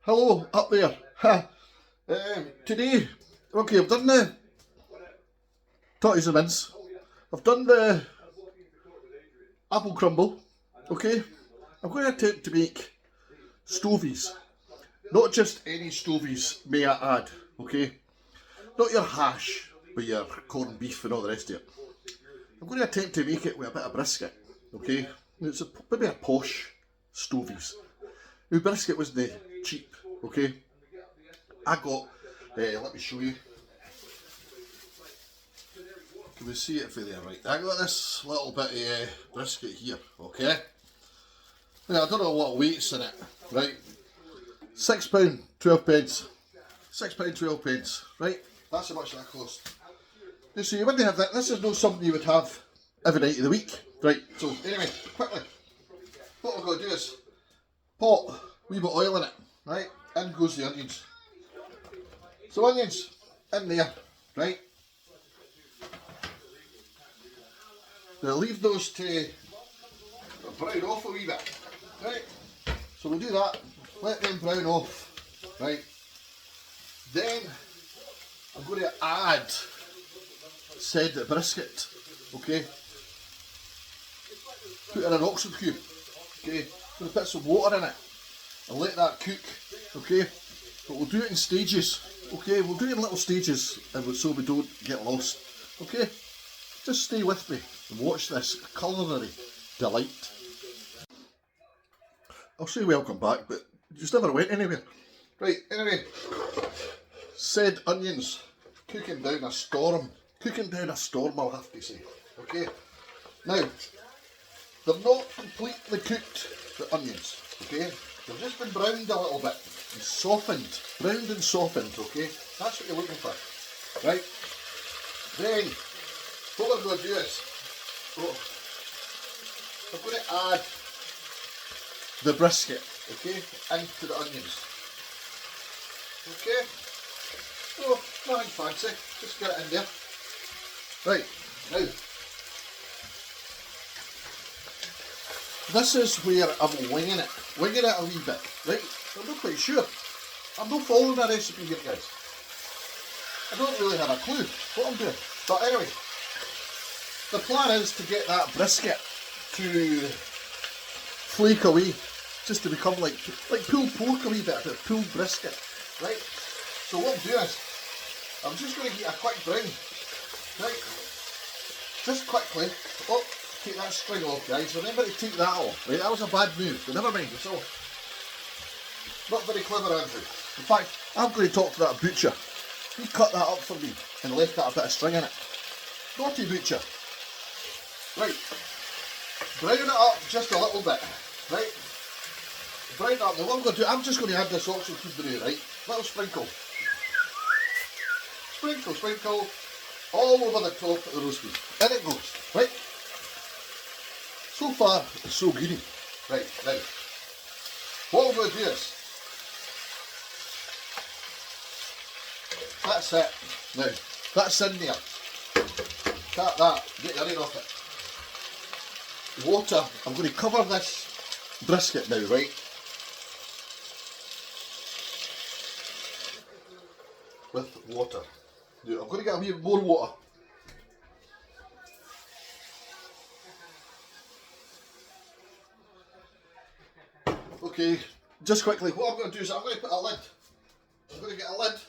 Hello, up there. Ha. Today, okay, I've done the tutties and mince. I've done the apple crumble. Okay, I'm going to attempt to make stovies. Not just any stovies, may I add. Okay, not your hash, but your corned beef and all the rest of it. I'm going to attempt to make it with a bit of brisket. Okay, it's maybe a posh stovies. Now, brisket wasn't cheap. Okay, I got. Let me show you. Can we see it for there? Right, I got this little bit of brisket here. Okay. Now I don't know what weight's in it. Right, £6, 12 pence. £6, 12 pence. Right, that's how much that cost. Now, so you wouldn't have that. This is not something you would have every night of the week. Right. So anyway, quickly, what we're going to do is pot wee bit of oil in it. Right, in goes the onions. So onions in there, right? Now leave those to brown off a wee bit, right? So we'll do that, let them brown off, right? Then I'm going to add said brisket, okay? Put in an oxygen cube, okay? Going to put some water in it and let that cook, okay? But we'll do it in stages, okay? We'll do it in little stages so we don't get lost, okay? Just stay with me and watch this culinary delight. I'll say welcome back, but you just never went anywhere. Right, anyway, said onions cooking down a storm. Cooking down a storm, I'll have to say, okay? Now, they're not completely cooked, the onions, okay? They've just been browned a little bit. And softened, browned and softened, okay? That's what you're looking for, right? Then, what we're going to do is, we're going to add the brisket, okay, into the onions, okay? So, nothing fancy, just get it in there. Right, now, this is where I'm winging it a wee bit, right? I'm not quite sure. I'm not following a recipe here, guys. I don't really have a clue what I'm doing. But anyway, the plan is to get that brisket to flake away, just to become like pulled pork a wee bit, but pulled brisket, right? So what I'm doing is, I'm just going to get a quick brown, right? Just quickly. Oh, take that string off, guys. Remember to take that off, right? That was a bad move, but never mind, it's off. Not very clever, Andrew. In fact, I'm going to talk to that butcher. He cut that up for me and left that a bit of string in it. Naughty butcher. Right. Brown it up just a little bit. Right. Brown it up. Now what I'm going to do, I'm just going to add this oxygen cube through, right? Little sprinkle. Sprinkle, sprinkle. All over the top of the roast beef. In it goes. Right. So far, it's so good. Right, now. What I'm going to do is, that's it. Now, that's in there. Tap that, get your head off it. Water, I'm going to cover this brisket now, right? With water. Now, I'm going to get a wee more water. Okay, just quickly, what I'm going to do is I'm going to put a lid. I'm going to get a lid.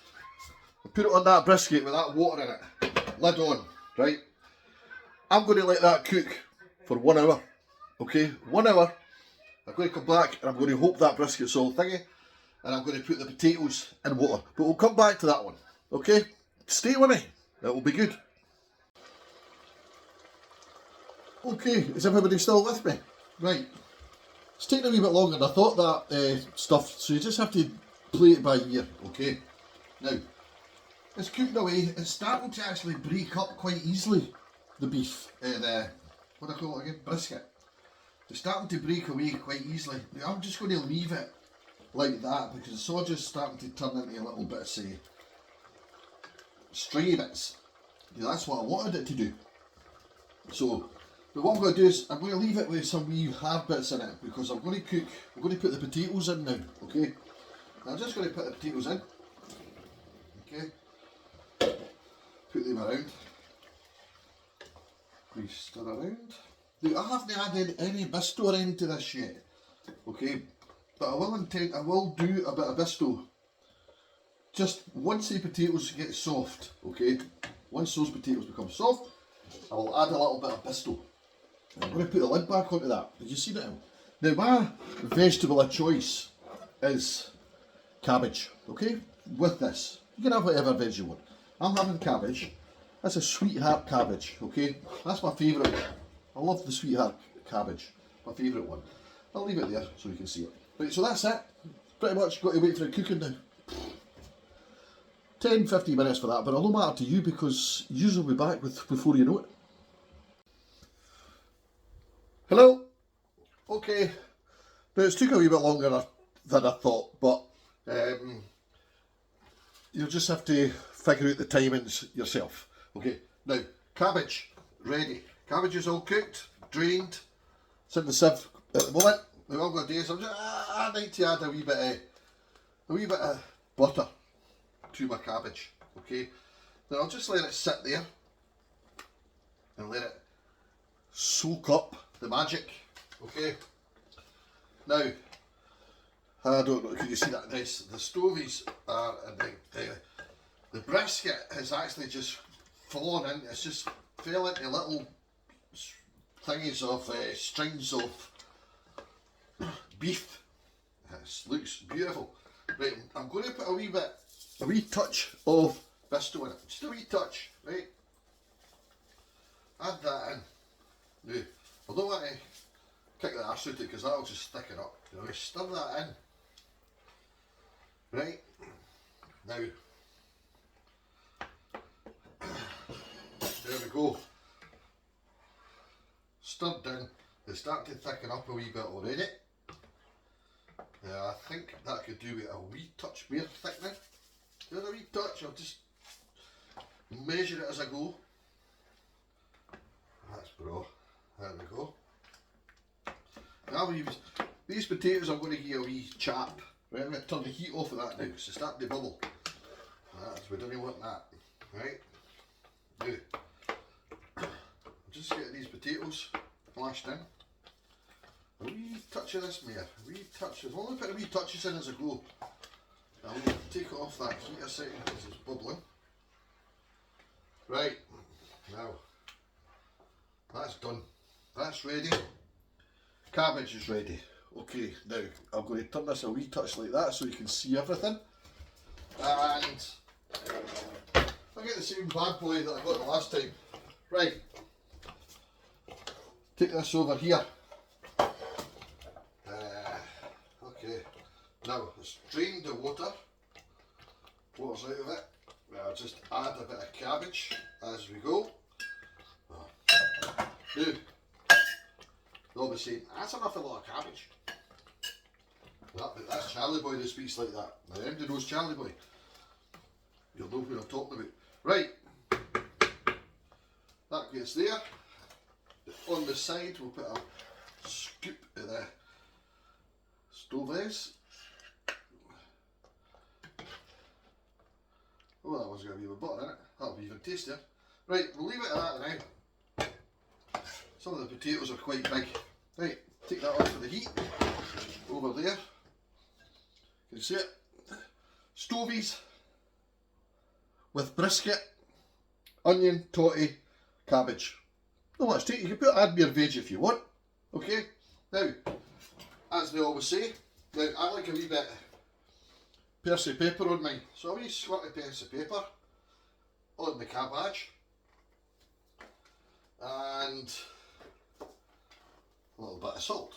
Put it on that brisket with that water in it. Lid on, right? I'm going to let that cook for 1 hour. Okay, 1 hour. I'm going to come back and I'm going to hope that brisket's all thingy. And I'm going to put the potatoes in water. But we'll come back to that one. Okay? Stay with me. It will be good. Okay, is everybody still with me? Right. It's taking a wee bit longer than I thought that stuff. So you just have to play it by ear. Okay? Now, it's cooking away. It's starting to actually break up quite easily, the beef, what do I call it again? Brisket. It's starting to break away quite easily. Now, I'm just going to leave it like that because it's all just starting to turn into a little bit of, say, stringy bits. Yeah, that's what I wanted it to do. So, But what I'm going to do is I'm going to leave it with some wee hard bits in it because I'm going to put the potatoes in now, okay? I'm just going to put the potatoes in, okay? Put them around. We stir around. Now, I haven't added any bisto or anything to this yet, okay? But I will do a bit of bisto. Just once the potatoes get soft, okay? Once those potatoes become soft, I will add a little bit of bisto. I'm going to put the lid back onto that. Did you see that? Now my vegetable of choice is cabbage, okay? With this. You can have whatever veg you want. I'm having cabbage. That's a sweetheart cabbage, okay? That's my favourite one. I love the sweetheart cabbage. My favourite one. I'll leave it there so you can see it. Right, so that's it. Pretty much got to wait for it cooking now. 10-15 minutes for that, but it'll no matter to you because you will be back before you know it. Hello? Okay. Now it's took a wee bit longer than I thought, but you'll just have to figure out the timings yourself. Okay, now, cabbage, ready. Cabbage is all cooked, drained. It's in the sieve at the moment. Now what I'm going to do is I need to add a wee bit of butter to my cabbage, okay? Then I'll just let it sit there and let it soak up the magic, okay? Now, I don't know, can you see that nice? The stovies are, the brisket has actually just fallen in, it's just fell into little thingies of strings of beef. This looks beautiful. Right, I'm going to put a wee touch of bisto in it, just a wee touch, right? Add that in. Now, I don't want to kick the arse out of it because that'll just stick it up. You know, stir that in. Right, now, there we go. Stirred in, they start to thicken up a wee bit already. I think that could do with a wee touch more thickening. Just a wee touch, I'll just measure it as I go. That's bro, there we go. Now these potatoes I'm going to give a wee chap. Right, I'm going to turn the heat off of that now because it's starting to bubble. We don't want that. Right, now, I'm just getting these potatoes flashed in. A wee touch of this mere, a wee touch, I've only put a wee touches in as I go. I'm going to take it off that heat a second because it's bubbling. Right, now, that's done. That's ready. Cabbage is ready. Okay, now I'm going to turn this a wee touch like that so you can see everything. And I get the same bad boy that I got the last time. Right, take this over here. Okay, now let's drain the water's out of it. I'll just add a bit of cabbage as we go. Now, they'll be saying, that's an awful lot of cabbage. That's Charlie Boy that speaks like that. Now, everybody knows Charlie Boy. You'll know who I'm talking about. Right, that gets there. On the side, we'll put a scoop of the stovies. Oh, that one's got a wee bit of butter in it. That'll be even tastier. Right, we'll leave it at that now. Some of the potatoes are quite big. Right, take that off of the heat. Over there. Can you see it? Stovies with brisket, onion, totty, cabbage. Not much to it. You can add more veg if you want. Okay? Now, as they always say, now I like a wee bit Percy pepper on mine. So a wee squirt of Percy pepper on the cabbage. And a little bit of salt.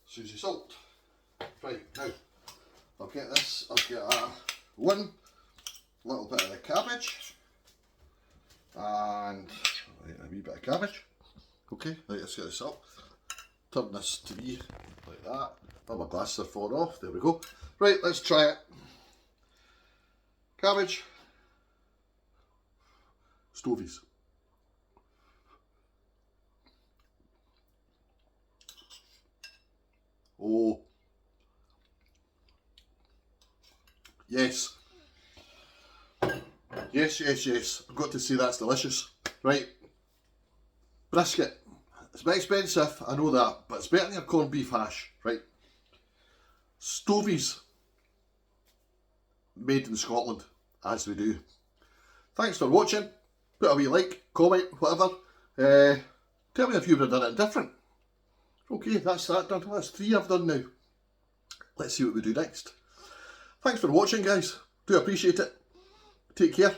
Susie salt. Right, now I'll get this, I'll get one little bit of the cabbage and a wee bit of cabbage. Okay, right, let's get this up. Turn this to be like that. Oh, my glasses are falling off, there we go. Right, let's try it. Cabbage. Stovies. Oh. Yes. Yes, yes, yes. I've got to say that's delicious. Right. Brisket. It's a bit expensive, I know that, but it's better than your corned beef hash, right? Stovies. Made in Scotland, as we do. Thanks for watching. Put a wee like, comment, whatever. Tell me if you've done it different. Okay, that's that done. That's 3 I've done now. Let's see what we do next. Thanks for watching, guys. Do appreciate it. Take care.